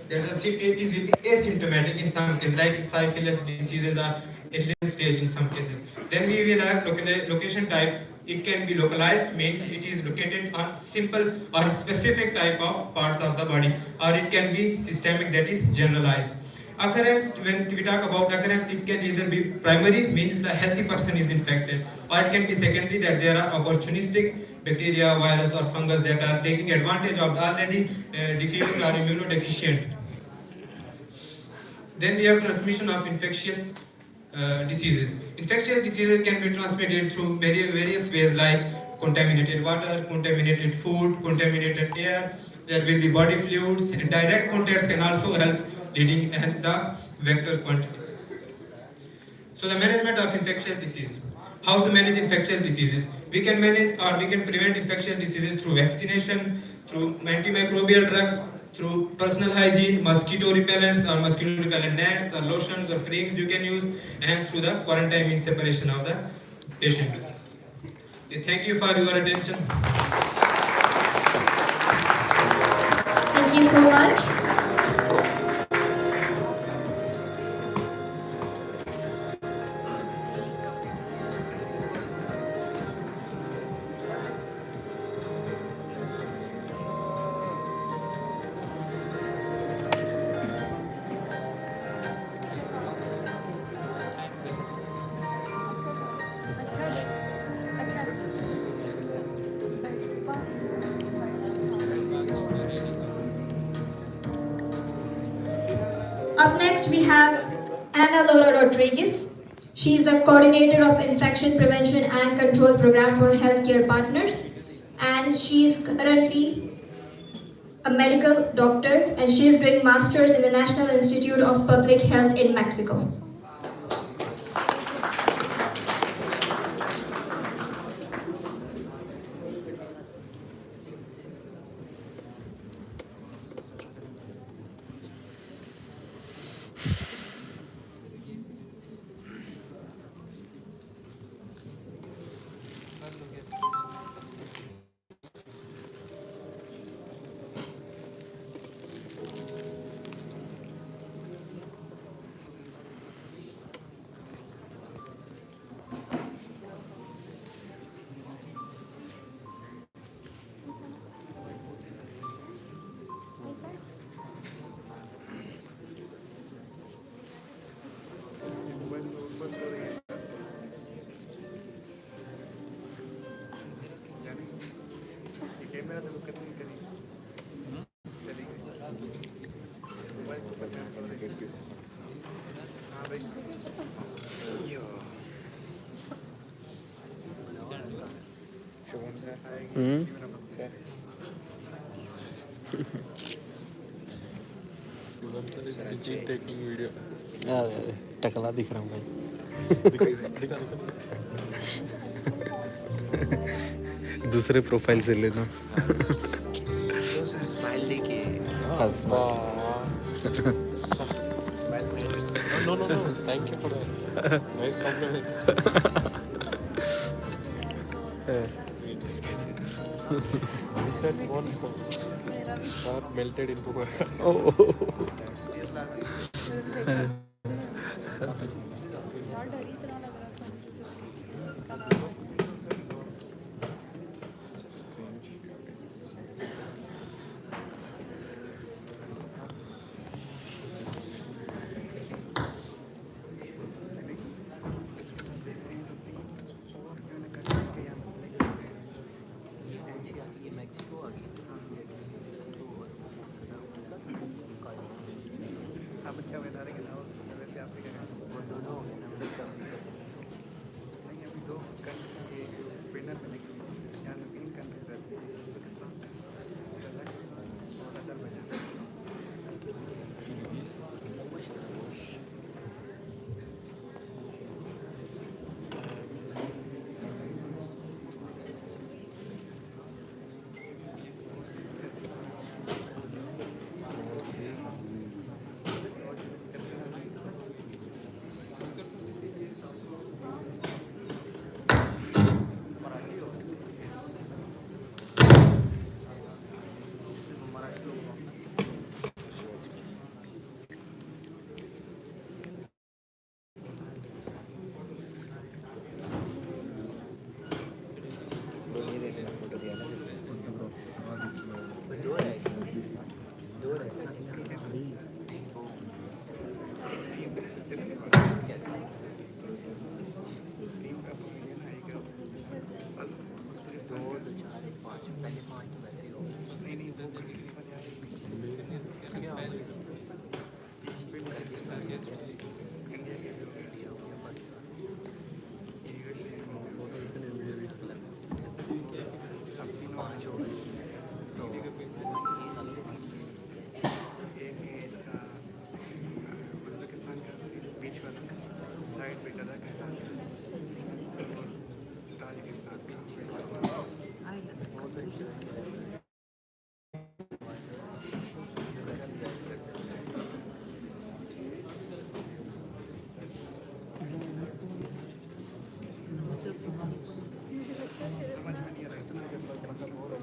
that it is will be asymptomatic in some cases, like syphilis diseases are in late stage in some cases. Then we will have location type. It can be localized, means it is located on simple or specific type of parts of the body, or it can be systemic, that is generalized. Occurrence, when we talk about occurrence, it can either be primary, means the healthy person is infected, or it can be secondary, that there are opportunistic bacteria, virus or fungus that are taking advantage of the already deficient or immunodeficient. Then we have transmission of infectious diseases. Infectious diseases can be transmitted through various ways, like contaminated water, contaminated food, contaminated air. There will be body fluids, and direct contacts can also help leading the vector quantity. So the management of infectious disease. How to manage infectious diseases? We can manage or we can prevent infectious diseases through vaccination, through antimicrobial drugs, through personal hygiene, mosquito repellents or mosquito repellent nets or lotions or creams you can use, and through the quarantine means separation of the patient. Okay, thank you for your attention. Thank you so much. Up next, we have Ana Laura Rodriguez. She is the coordinator of Infection Prevention and Control Program for Healthcare Partners, and she is currently a medical doctor, and she is doing masters in the National Institute of Public Health in Mexico. Taking video टकला दिख रहा हूँ भाई। दूसरे profile से लेना। Sir smile देखिए। Smile no thank you for that nice compliment that one car melted into my Uzbekistan का बीच वाला साइड पे कजाकिस्तान का ताजिकिस्तान का समझ में नहीं आ रहा इतना जब बस मतलब बोर हो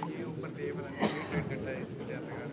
ये ऊपर दे बना डेढ़ घंटा इसको ध्यान लगा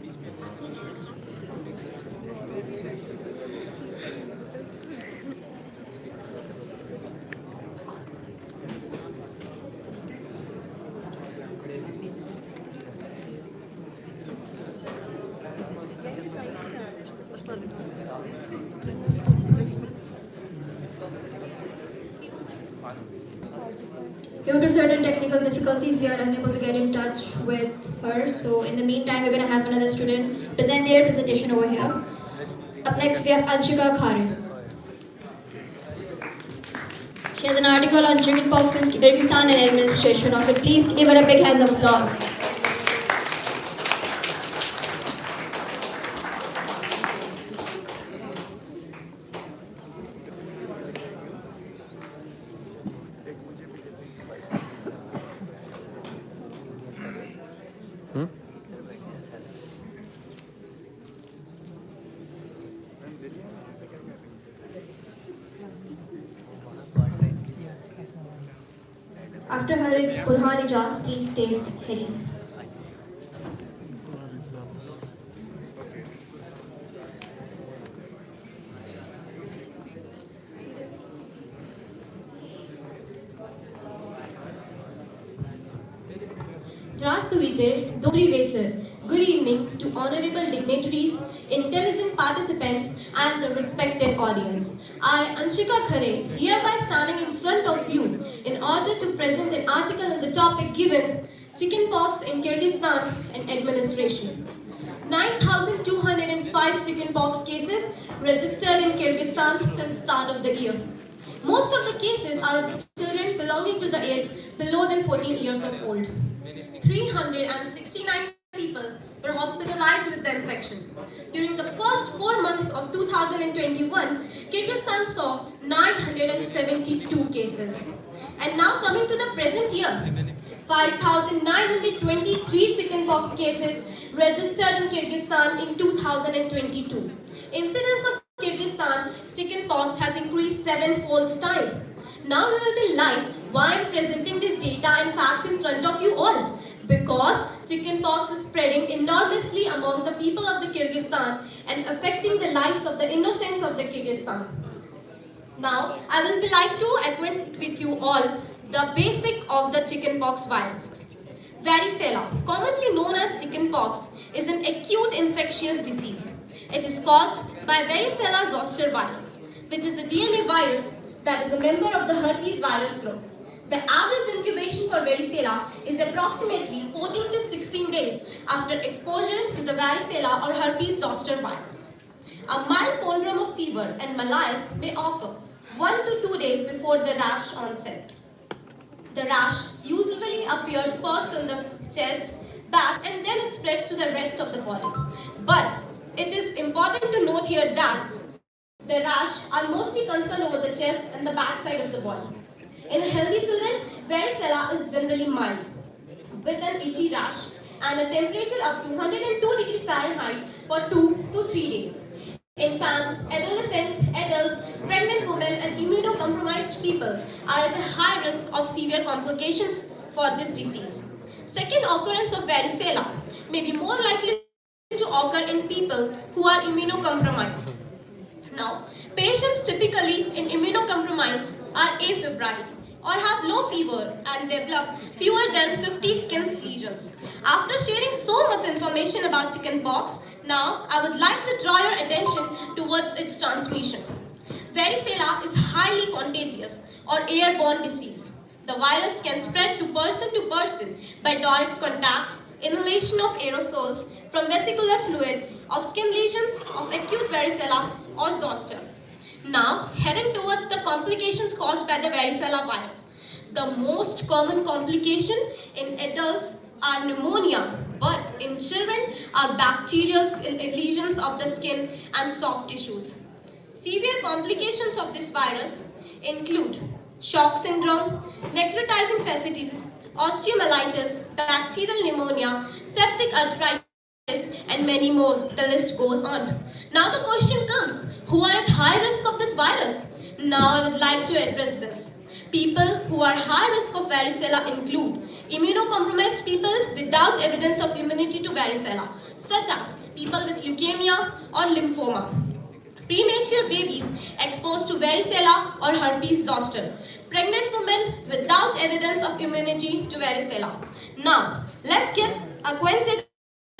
Due to certain technical difficulties, we are unable to get in touch with her. So in the meantime, we're going to have another student present their presentation over here. Up next, we have Anshika Khare. She has an article on chickenpox in Kyrgyzstan and administration of it. Please give her a big hands of applause. After her is Burhan Ijaz, please stay ready. Drastuvite, Dobri Vecher. Good evening to honorable dignitaries, intelligent participants, and the respected audience. I, Anshika Khare, hereby standing in front of you in order to present an article on the topic given Chickenpox in Kyrgyzstan and Administration. 9,205 chickenpox cases registered in Kyrgyzstan since start of the year. Most of the cases are of children belonging to the age below than 14 years of old. 369 people were hospitalized with the infection. During the first 4 months of 2021, Kyrgyzstan saw 972 cases. And now coming to the present year, 5,923 chickenpox cases registered in Kyrgyzstan in 2022. Incidence of Kyrgyzstan chickenpox has increased 7-fold time. Now there will be light why I am presenting this data and facts in front of you all. Because chickenpox is spreading enormously among the people of the Kyrgyzstan and affecting the lives of the innocents of the Kyrgyzstan. Now, I will be like to acquaint with you all the basic of the chickenpox viruses. Varicella, commonly known as chickenpox, is an acute infectious disease. It is caused by varicella zoster virus, which is a DNA virus that is a member of the herpes virus group. The average incubation for varicella is approximately 14 to 16 days after exposure to the varicella or herpes zoster virus. A mild prodrome of fever and malaise may occur 1 to 2 days before the rash onset. The rash usually appears first on the chest, back, and then it spreads to the rest of the body. But it is important to note here that the rash are mostly concerned over the chest and the back side of the body. In healthy children, varicella is generally mild, with an itchy rash and a temperature up to 102 degrees Fahrenheit for 2 to 3 days. Infants, adolescents, adults, pregnant women, and immunocompromised people are at a high risk of severe complications for this disease. Second, occurrence of varicella may be more likely to occur in people who are immunocompromised. Now, patients typically in immunocompromised are afebrile or have low fever and develop fewer than 50 skin lesions. After sharing so much information about chickenpox, now I would like to draw your attention towards its transmission. Varicella is highly contagious or airborne disease. The virus can spread to person by direct contact, inhalation of aerosols from vesicular fluid, of skin lesions, of acute varicella or zoster. Now, heading towards the complications caused by the varicella virus. The most common complication in adults are pneumonia, but in children are bacterial lesions of the skin and soft tissues. Severe complications of this virus include shock syndrome, necrotizing fasciitis, osteomyelitis, bacterial pneumonia, septic arthritis, and many more. The list goes on. Now the question comes, who are at high risk of this virus? Now I would like to address this. People who are high risk of varicella include immunocompromised people without evidence of immunity to varicella, such as people with leukemia or lymphoma. Premature babies exposed to varicella or herpes zoster. Pregnant women without evidence of immunity to varicella. Now, let's get acquainted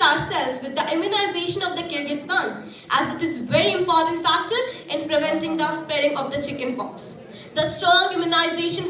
ourselves with the immunization of the Kyrgyzstan, as it is a very important factor in preventing the spreading of the chickenpox. The strong immunization